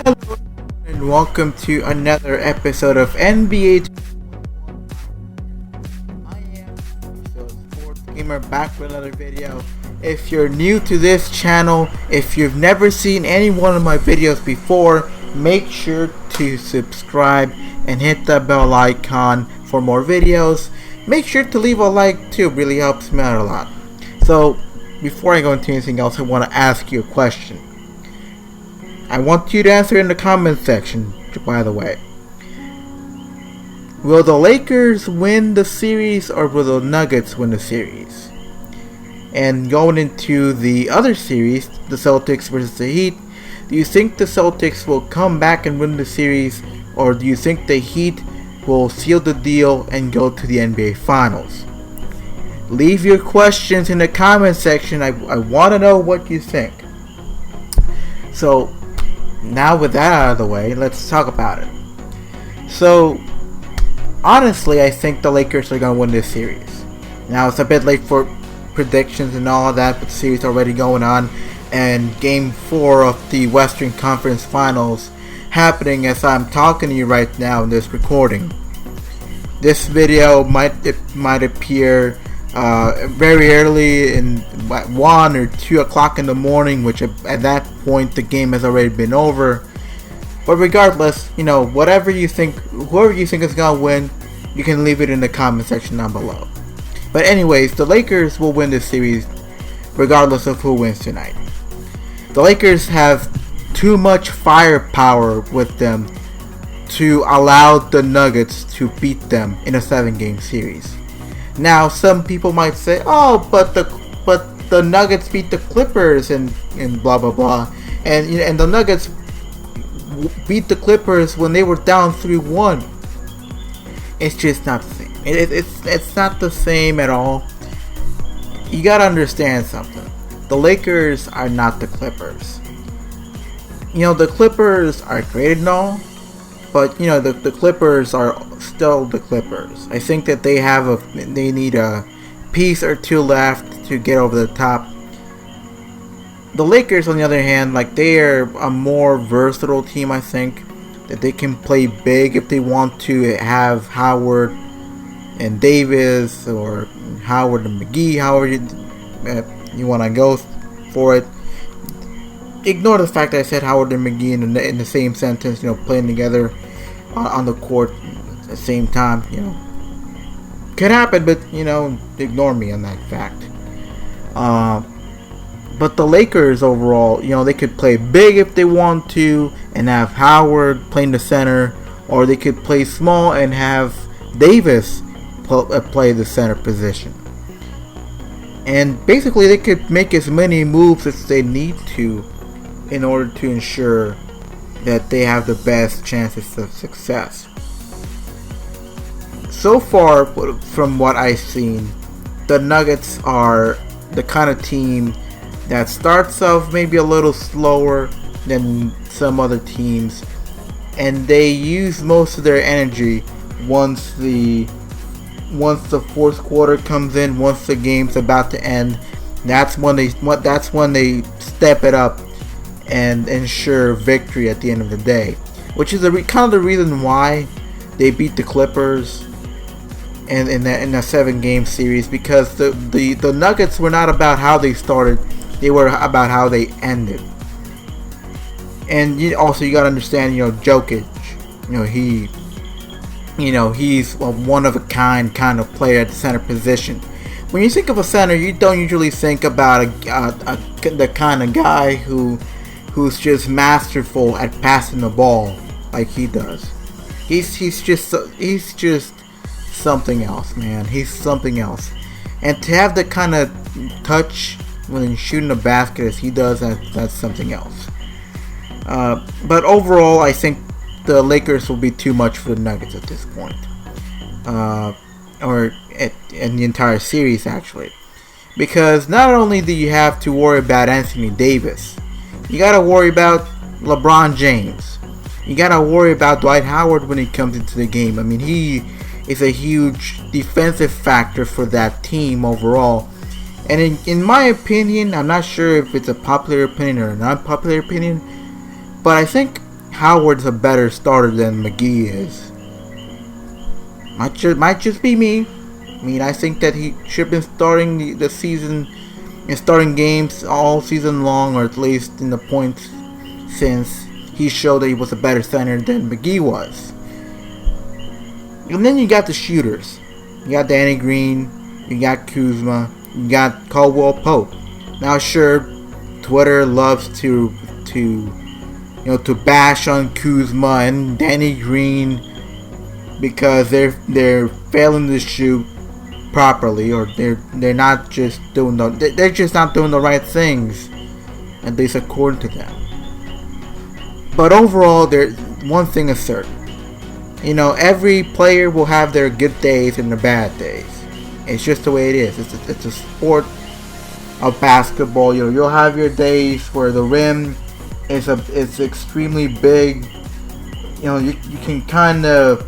Hello and welcome to another episode of NBA. I am the Sports Gamer back with another video. If you're new to this channel, if you've never seen any one of my videos before, make sure to subscribe and hit the bell icon for more videos. Make sure to leave a like too, really helps me out a lot. So before I go into anything else, I want to ask you a question. I want you to answer in the comment section, by the way. Will the Lakers win the series or will the Nuggets win the series? And going into the other series, the Celtics versus the Heat, do you think the Celtics will come back and win the series, or do you think the Heat will seal the deal and go to the NBA Finals? Leave your questions in the comment section. I want to know what you think. So, now with that out of the way, let's talk about it. So, honestly, I think the Lakers are going to win this series. Now, it's a bit late for predictions and all of that, but the series is already going on, and Game 4 of the Western Conference Finals happening as I'm talking to you right now in this recording. This video might appear very early in 1 or 2 o'clock in the morning, which at that point the game has already been over. But regardless, whoever you think is gonna win, you can leave it in the comment section down below. But anyways, the Lakers will win this series regardless of who wins tonight. The Lakers have too much firepower with them to allow the Nuggets to beat them in a 7-game series. Now, some people might say, "Oh, but the Nuggets beat the Clippers and blah blah blah," and the Nuggets beat the Clippers when they were down 3-1. It's just not the same. It's not the same at all. You gotta understand something. The Lakers are not the Clippers. The Clippers are great and all, but the Clippers are still the Clippers. I think that they need a piece or two left to get over the top. The Lakers, on the other hand, they are a more versatile team. I think that they can play big if they want to have Howard and Davis, or Howard and McGee, however you want to go for it. Ignore the fact that I said Howard and McGee in the same sentence, playing together on the court at the same time, could happen, but ignore me on that fact. But the Lakers overall, they could play big if they want to and have Howard playing the center, or they could play small and have Davis play the center position. And basically, they could make as many moves as they need to in order to ensure that they have the best chances of success. So far, from what I've seen, the Nuggets are the kind of team that starts off maybe a little slower than some other teams, and they use most of their energy once the fourth quarter comes in, once the game's about to end. That's when they step it up and ensure victory at the end of the day, which is kind of the reason why they beat the Clippers in a 7-game series, because the Nuggets were not about how they started, they were about how they ended. And you gotta understand, Jokic, he's a one of a kind of player at the center position. When you think of a center, you don't usually think about the kind of guy who's just masterful at passing the ball like he does. He's just something else, man. He's something else. And to have the kind of touch when he's shooting a basket as he does, that's something else. But overall, I think the Lakers will be too much for the Nuggets at this point, in the entire series actually, because not only do you have to worry about Anthony Davis, you gotta worry about LeBron James. You gotta worry about Dwight Howard when he comes into the game. I mean, he is a huge defensive factor for that team overall. And in my opinion, I'm not sure if it's a popular opinion or an unpopular opinion, but I think Howard's a better starter than McGee is. Might just be me. I mean, I think that he should have been starting the season and starting games all season long, or at least in the points, since he showed that he was a better center than McGee was. And then you got the shooters. You got Danny Green, you got Kuzma, you got Caldwell Pope. Now, sure, Twitter loves to bash on Kuzma and Danny Green because they're failing to shoot properly, or they're not just doing they're just not doing the right things, at least according to them. But overall, there's one thing is certain. Every player will have their good days and their bad days. It's just the way it is. It's a sport of basketball. You'll have your days where the rim is extremely big. You can kind of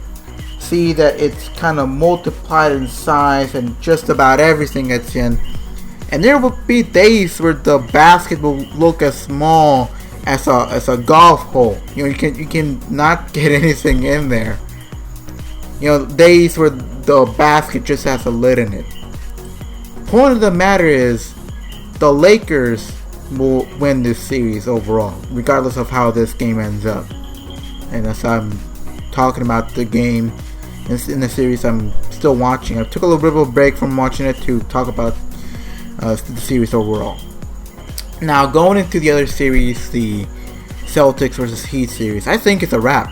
see that it's kind of multiplied in size and just about everything it's in. And there will be days where the basket will look as small as a golf hole. You can not get anything in there. Days where the basket just has a lid in it. Point of the matter is, the Lakers will win this series overall, regardless of how this game ends up. And as I'm talking about the game in the series I'm still watching, I took a little bit of a break from watching it to talk about the series overall. Now, going into the other series, the Celtics versus Heat series, I think it's a wrap.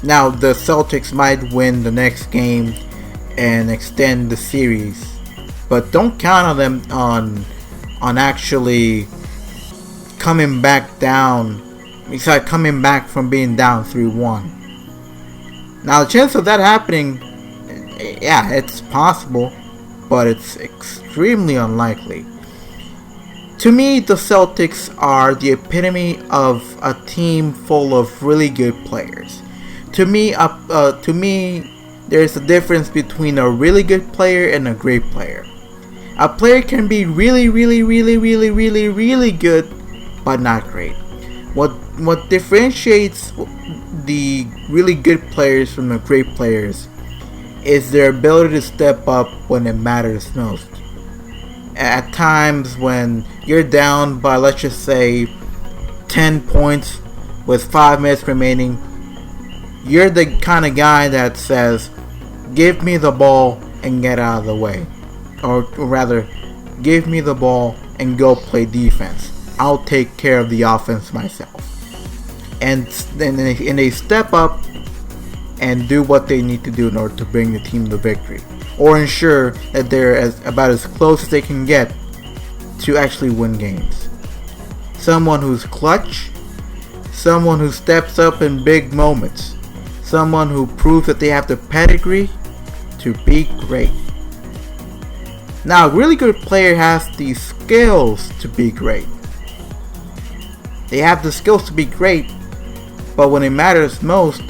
Now, the Celtics might win the next game and extend the series, but don't count on them on actually coming back down. Besides coming back from being down 3-1. Now, the chance of that happening, yeah, it's possible, but it's extremely unlikely. To me, the Celtics are the epitome of a team full of really good players. To me, there's a difference between a really good player and a great player. A player can be really, really, really, really, really, really good, but not great. What differentiates the really good players from the great players is their ability to step up when it matters most. At times when you're down by, let's just say, 10 points with 5 minutes remaining, you're the kind of guy that says, give me the ball and get out of the way. Or rather, give me the ball and go play defense. I'll take care of the offense myself. And then they step up and do what they need to do in order to bring the team to victory, or ensure that they're about as close as they can get to actually win games. Someone who's clutch, someone who steps up in big moments, someone who proves that they have the pedigree to be great. Now, a really good player has the skills to be great. They have the skills to be great, but when it matters most,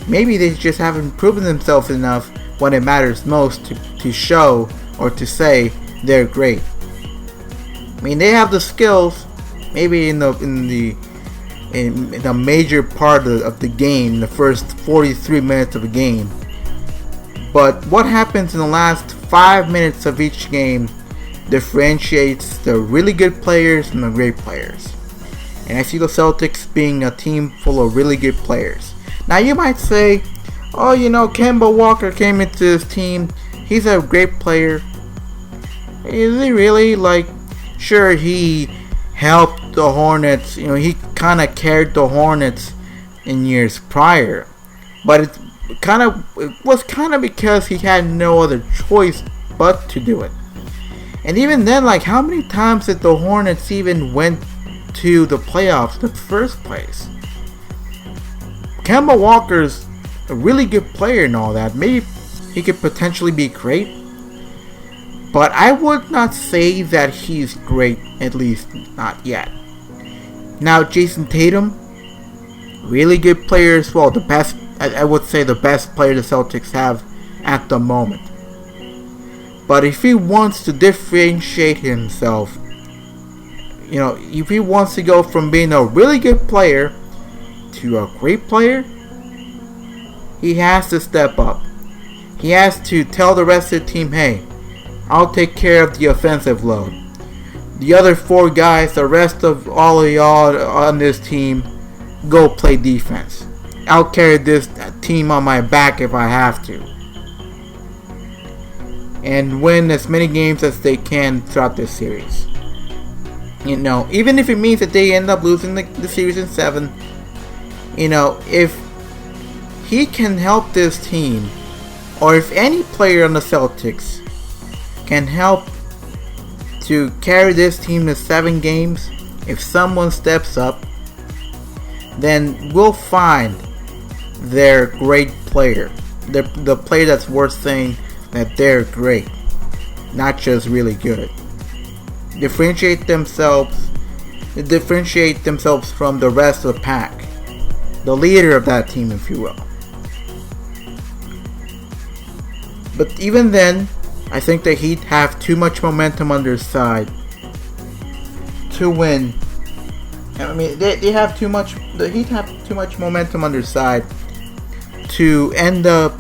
maybe they just haven't proven themselves enough when it matters most to show or to say they're great. I mean, they have the skills, maybe in the major part of the game, the first 43 minutes of the game. But what happens in the last 5 minutes of each game differentiates the really good players from the great players. And I see the Celtics being a team full of really good players. Now you might say, oh, Kemba Walker came into this team. He's a great player. Is he really? Sure, he helped the Hornets. He kind of carried the Hornets in years prior. But it was kind of because he had no other choice but to do it. And even then, how many times did the Hornets even went to the playoffs in the first place? Kemba Walker's a really good player and all that. Maybe he could potentially be great, but I would not say that he's great, at least not yet. Now, Jason Tatum, really good player as well. The best, I would say, the best player the Celtics have at the moment. But if he wants to differentiate himself, if he wants to go from being a really good player into a great player, he has to step up. He has to tell the rest of the team, hey, I'll take care of the offensive load. The other 4 guys, the rest of all of y'all on this team, go play defense. I'll carry this team on my back if I have to. And win as many games as they can throughout this series. You know, even if it means that they end up losing the series in 7, you know, if he can help this team, or if any player on the Celtics can help to carry this team to 7 games, if someone steps up, then we'll find their great player. The player that's worth saying that they're great, not just really good. Differentiate themselves from the rest of the pack. The leader of that team, if you will. But even then, I think the Heat have too much momentum on their side to win. I mean, they have too much. The Heat have too much momentum on their side to end up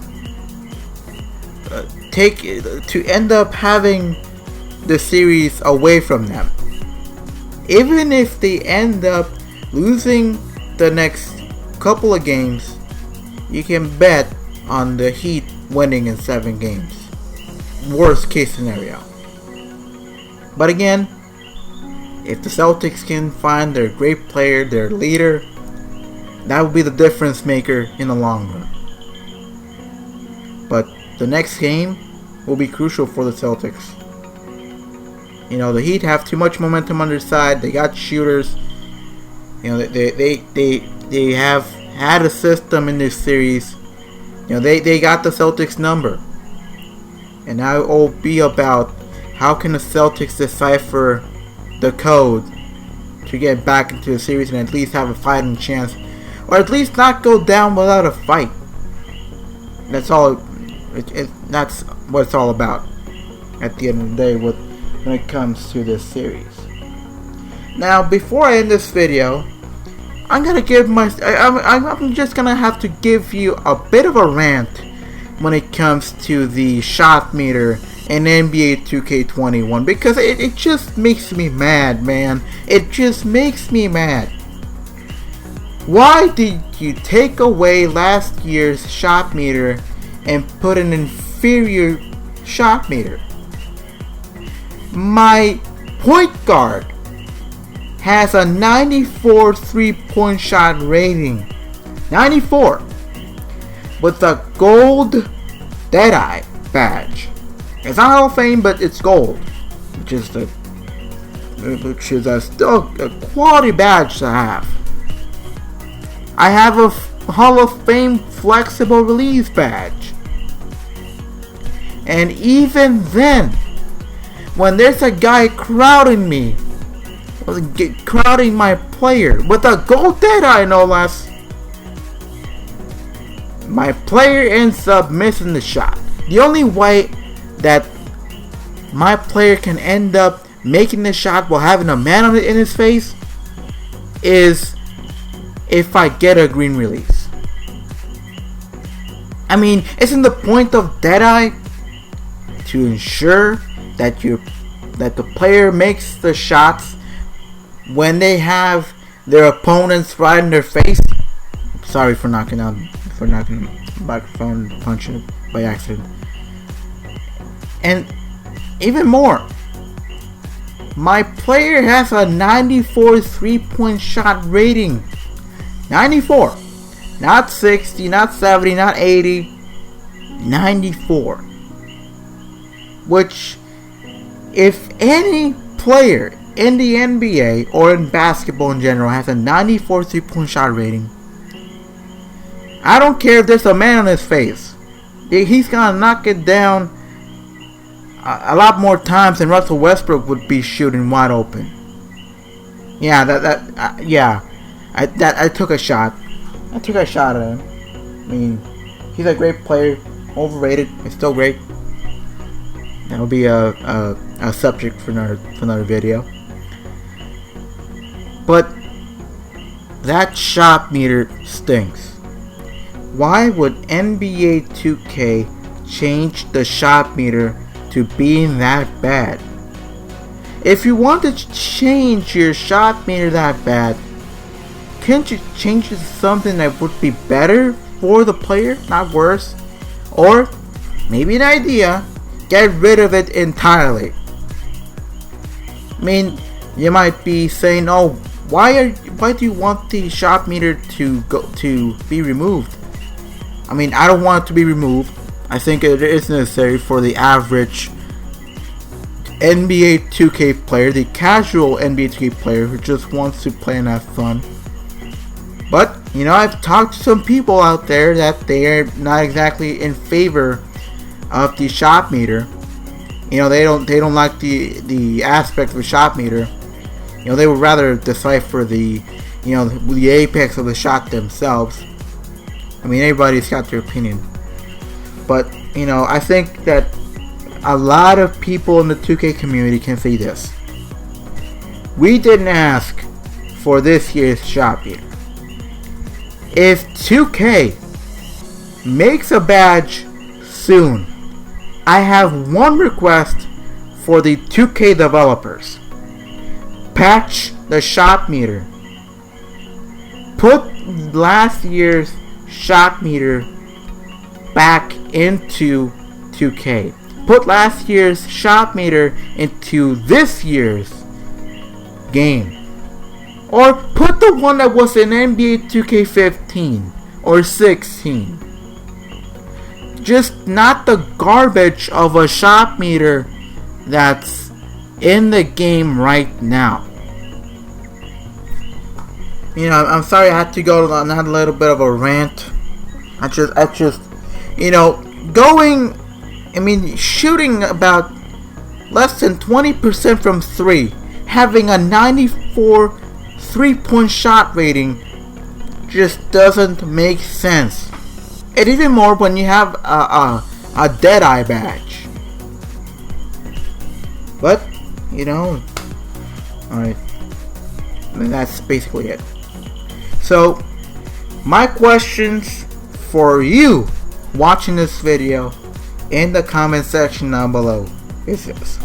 having the series away from them. Even if they end up losing the next couple of games, you can bet on the Heat winning in 7 games. Worst case scenario. But again, if the Celtics can find their great player, their leader, that will be the difference maker in the long run. But the next game will be crucial for the Celtics. You know, the Heat have too much momentum on their side. They got shooters. You know, they have had a system in this series. You know, they got the Celtics number. And now it will be about how can the Celtics decipher the code to get back into the series and at least have a fighting chance, or at least not go down without a fight. That's all. That's what it's all about at the end of the day when it comes to this series. Now, before I end this video, I'm just gonna have to give you a bit of a rant when it comes to the shot meter in NBA 2K21, because it just makes me mad, man. It just makes me mad. Why did you take away last year's shot meter and put an inferior shot meter? My point guard has a 94 3-point shot rating. 94. With a gold Deadeye badge. It's not Hall of Fame, but it's gold, which is still a quality badge to have. I have a Hall of Fame flexible release badge, and even then, when there's a guy crowding me, crowding my player with a gold Deadeye, no less, my player ends up missing the shot. The only way that my player can end up making the shot while having a man in his face is if I get a green release. I mean, isn't the point of Deadeye to ensure that the player makes the shots when they have their opponents right in their face? Sorry for knocking the microphone, punching it by accident. And even more, my player has a 94 3-point shot rating. 94. Not 60, not 70, not 80. 94. Which, if any player in the NBA or in basketball in general has a 94 3-point shot rating, I don't care if there's a man on his face. He's gonna knock it down a lot more times than Russell Westbrook would be shooting wide open. Yeah, I took a shot. I took a shot at him. I mean, he's a great player, overrated. He's still great. That'll be a subject for another video. But that shot meter stinks. Why would NBA 2K change the shot meter to being that bad? If you want to change your shot meter that bad, can't you change it to something that would be better for the player, not worse? Or, maybe an idea, get rid of it entirely. I mean, you might be saying, oh, why do you want the shot meter to be removed? I mean, I don't want it to be removed. I think it is necessary for the average NBA 2K player, the casual NBA 2K player who just wants to play and have fun. But, you know, I've talked to some people out there that they are not exactly in favor of the shot meter. You know, they don't like the aspect of the shot meter. You know, they would rather decipher the apex of the shot themselves. I mean, everybody's got their opinion. But, you know, I think that a lot of people in the 2K community can say this. We didn't ask for this year's shot meter. If 2K makes a badge soon, I have one request for the 2K developers. Patch the shot meter. Put last year's shot meter back into 2K. Put last year's shot meter into this year's game. Or put the one that was in NBA 2K15 or 16. Just not the garbage of a shot meter that's in the game right now. You know, I'm sorry I had to go on a little bit of a rant. I just, you know, shooting about less than 20% from 3, having a 94 3-point shot rating just doesn't make sense. And even more when you have a Deadeye badge. But, you know, alright. That's basically it. So, my questions for you watching this video in the comment section down below is this.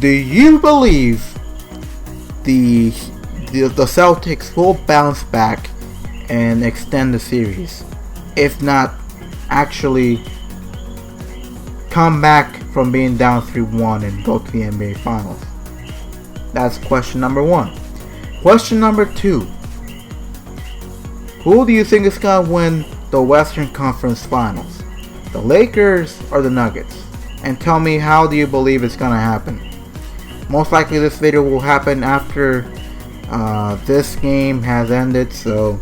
Do you believe the Celtics will bounce back and extend the series? If not, actually come back from being down 3-1 and go to the NBA Finals? That's question number 1. Question number 2. Who do you think is going to win the Western Conference Finals? The Lakers or the Nuggets? And tell me, how do you believe it's going to happen? Most likely this video will happen after this game has ended, so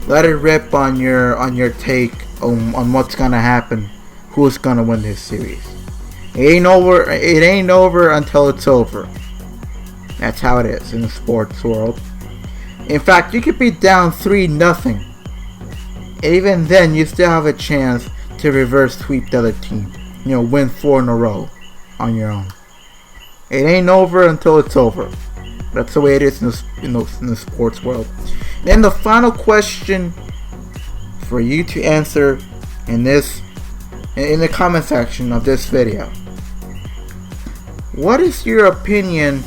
let it rip on your take on what's gonna happen, who's gonna win this series. It ain't over until it's over. That's how it is in the sports world. In fact, you could be down 3-0. Even then, you still have a chance to reverse sweep the other team. You know, win 4 in a row on your own. It ain't over until it's over. That's the way it is in the sports world. And the final question for you to answer in the comment section of this video. What is your opinion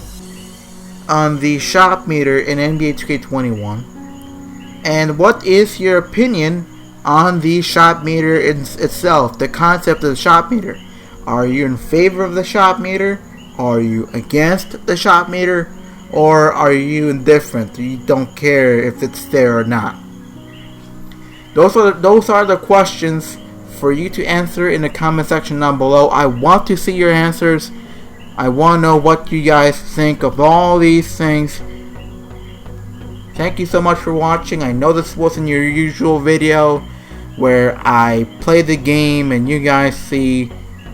on the shot meter in NBA 2K21? And what is your opinion on the shot meter itself, the concept of the shot meter? Are you in favor of the shot meter? Are you against the shot meter? Or are you indifferent? You don't care if it's there or not? Those are the questions for you to answer in the comment section down below. I want to see your answers. I want to know what you guys think of all these things. Thank you so much for watching. I know this wasn't your usual video where I play the game and you guys see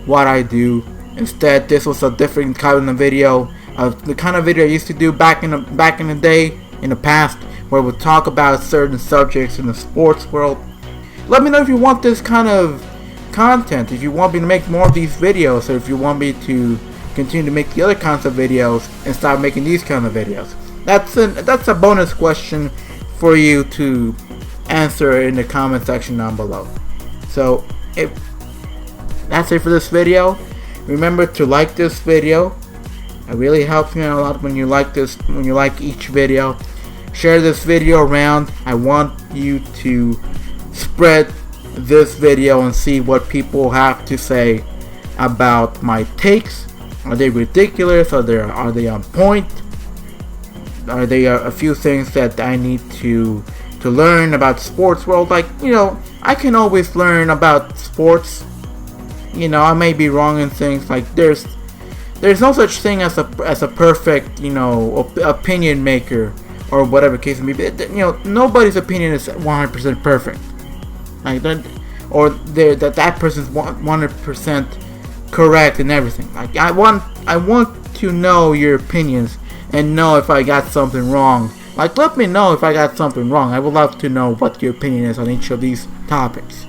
what I do. Instead, this was a different kind of video. The kind of video I used to do back in the day, in the past, where we'll talk about certain subjects in the sports world. Let me know if you want this kind of content, if you want me to make more of these videos, or if you want me to continue to make the other kinds of videos and start making these kind of videos. That's a bonus question for you to answer in the comment section down below. So that's it for this video. Remember to like this video. It really helps me a lot when you like each video. Share this video around. I want you to spread this video and see what people have to say about my takes. Are they ridiculous? Are they on point? Are there a few things that I need to learn about sports world? Like, I can always learn about sports. I may be wrong in things. Like there's no such thing as a perfect opinion maker or whatever case may be. Nobody's opinion is 100% perfect. Like that person's 100% correct and everything. Like I want to know your opinions and know if I got something wrong. Like, let me know if I got something wrong. I would love to know what your opinion is on each of these topics.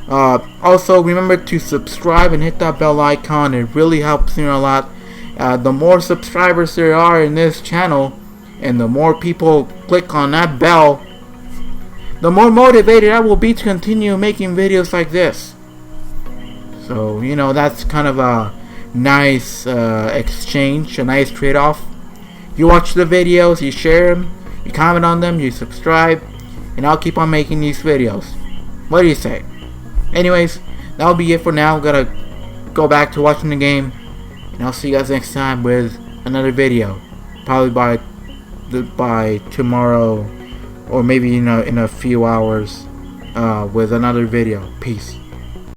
Also, remember to subscribe and hit that bell icon. It really helps me a lot. The more subscribers there are in this channel, and the more people click on that bell, the more motivated I will be to continue making videos like this. So, that's kind of a nice exchange, a nice trade-off. You watch the videos, you share them, you comment on them, you subscribe, and I'll keep on making these videos. What do you say? Anyways, that'll be it for now. I'm gonna go back to watching the game, and I'll see you guys next time with another video. Probably by tomorrow, or maybe in a few hours, with another video. Peace.